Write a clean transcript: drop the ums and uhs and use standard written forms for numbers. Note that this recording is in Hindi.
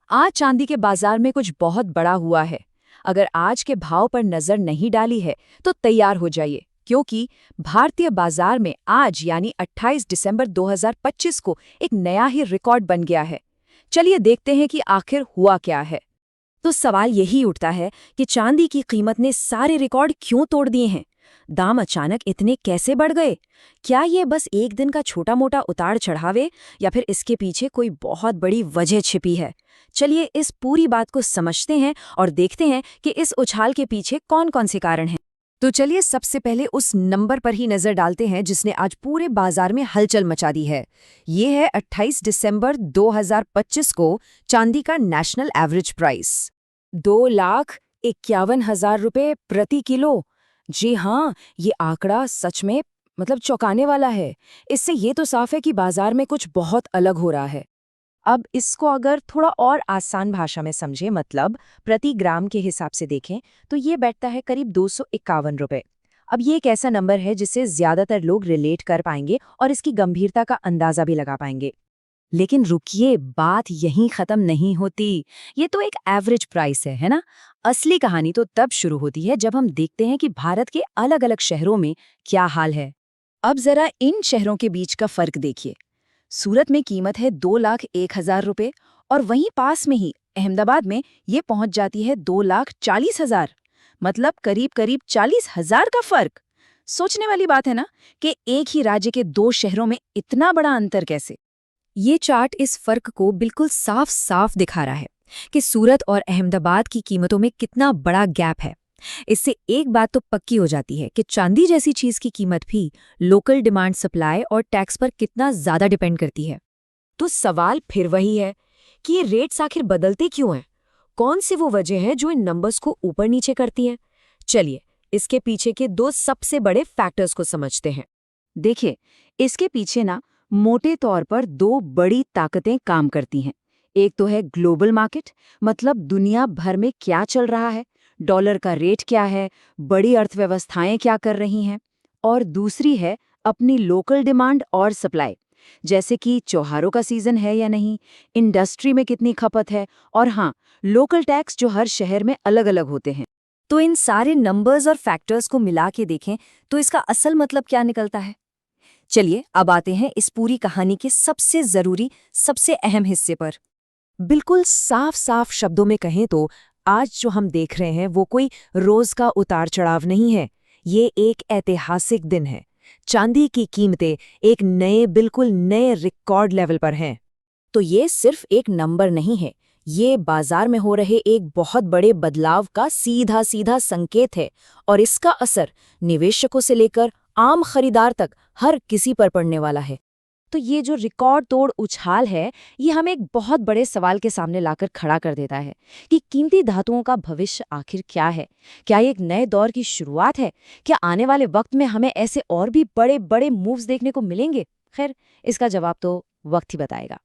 आज चांदी के बाजार में कुछ बहुत बड़ा हुआ है। अगर आज के भाव पर नजर नहीं डाली है तो तैयार हो जाइए, क्योंकि भारतीय बाजार में आज यानी 28 दिसंबर 2025 को एक नया ही रिकॉर्ड बन गया है। चलिए देखते हैं कि आखिर हुआ क्या है। तो सवाल यही उठता है कि चांदी की कीमत ने सारे रिकॉर्ड क्यों तोड़ दिए हैं। दाम अचानक इतने कैसे बढ़ गए? क्या ये बस एक दिन का छोटा मोटा उतार चढ़ावे, या फिर इसके पीछे कोई बहुत बड़ी वजह छिपी है? चलिए इस पूरी बात को समझते हैं और देखते हैं कि इस उछाल के पीछे कौन कौन से कारण हैं। तो चलिए सबसे पहले उस नंबर पर ही नजर डालते हैं जिसने आज पूरे बाजार में हलचल मचा दी है। ये है 28 दिसंबर 2025 को चांदी का नेशनल एवरेज प्राइस 2,51,000 रुपये प्रति किलो। जी हाँ, ये आंकड़ा सच में चौंकाने वाला है। इससे ये तो साफ है कि बाजार में कुछ बहुत अलग हो रहा है। अब इसको अगर थोड़ा और आसान भाषा में समझे, प्रति ग्राम के हिसाब से देखें, तो ये बैठता है करीब 251 रुपये। अब ये एक ऐसा नंबर है जिससे ज्यादातर लोग रिलेट कर पाएंगे और इसकी गंभीरता का अंदाजा भी लगा पाएंगे। लेकिन रुकिए, बात यहीं खत्म नहीं होती। ये तो एक एवरेज प्राइस है ना? असली कहानी तो तब शुरू होती है जब हम देखते हैं कि भारत के अलग अलग शहरों में क्या हाल है। अब जरा इन शहरों के बीच का फर्क देखिए। सूरत में कीमत है 2,01,000 रुपये और वहीं पास में ही अहमदाबाद में ये पहुंच जाती है 2,40,000। करीब करीब 40,000 का फर्क। सोचने वाली बात है ना कि एक ही राज्य के दो शहरों में इतना बड़ा अंतर कैसे? ये चार्ट इस फर्क को बिल्कुल साफ साफ दिखा रहा है कि सूरत और अहमदाबाद की कीमतों में कितना बड़ा गैप है। इससे एक बात तो पक्की हो जाती है कि चांदी जैसी चीज की कीमत भी लोकल डिमांड, सप्लाई और टैक्स पर कितना ज्यादा डिपेंड करती है। तो सवाल फिर वही है कि ये रेट्स आखिर बदलते क्यों हैं? कौन सी वो वजह है जो इन नंबर्स को ऊपर नीचे करती हैं? चलिए इसके पीछे के दो सबसे बड़े फैक्टर्स को समझते हैं। देखिए, इसके पीछे ना मोटे तौर पर दो बड़ी ताकतें काम करती हैं। एक तो है ग्लोबल मार्केट, दुनिया भर में क्या चल रहा है, डॉलर का रेट क्या है, बड़ी अर्थव्यवस्थाएं क्या कर रही हैं। और दूसरी है अपनी लोकल डिमांड और सप्लाई, जैसे कि त्योहारों का सीजन है या नहीं, इंडस्ट्री में कितनी खपत है, और हाँ, लोकल टैक्स जो हर शहर में अलग अलग होते हैं। तो इन सारे नंबर्स और फैक्टर्स को मिला के देखें तो इसका असल मतलब क्या निकलता है। चलिए अब आते हैं इस पूरी कहानी के सबसे जरूरी, सबसे अहम हिस्से पर। बिल्कुल साफ साफ शब्दों में कहें तो आज जो हम देख रहे हैं वो कोई रोज का उतार चढ़ाव नहीं है। ये एक ऐतिहासिक दिन है। चांदी की कीमतें एक बिल्कुल नए रिकॉर्ड लेवल पर हैं। तो ये सिर्फ एक नंबर नहीं है, ये बाजार में हो रहे एक बहुत बड़े बदलाव का सीधा सीधा संकेत है। और इसका असर निवेशकों से लेकर आम खरीदार तक हर किसी पर पड़ने वाला है। तो ये जो रिकॉर्ड तोड़ उछाल है, ये हमें एक बहुत बड़े सवाल के सामने लाकर खड़ा कर देता है कि कीमती धातुओं का भविष्य आखिर क्या है। क्या ये एक नए दौर की शुरुआत है? क्या आने वाले वक्त में हमें ऐसे और भी बड़े बड़े मूव्स देखने को मिलेंगे? खैर, इसका जवाब तो वक्त ही बताएगा।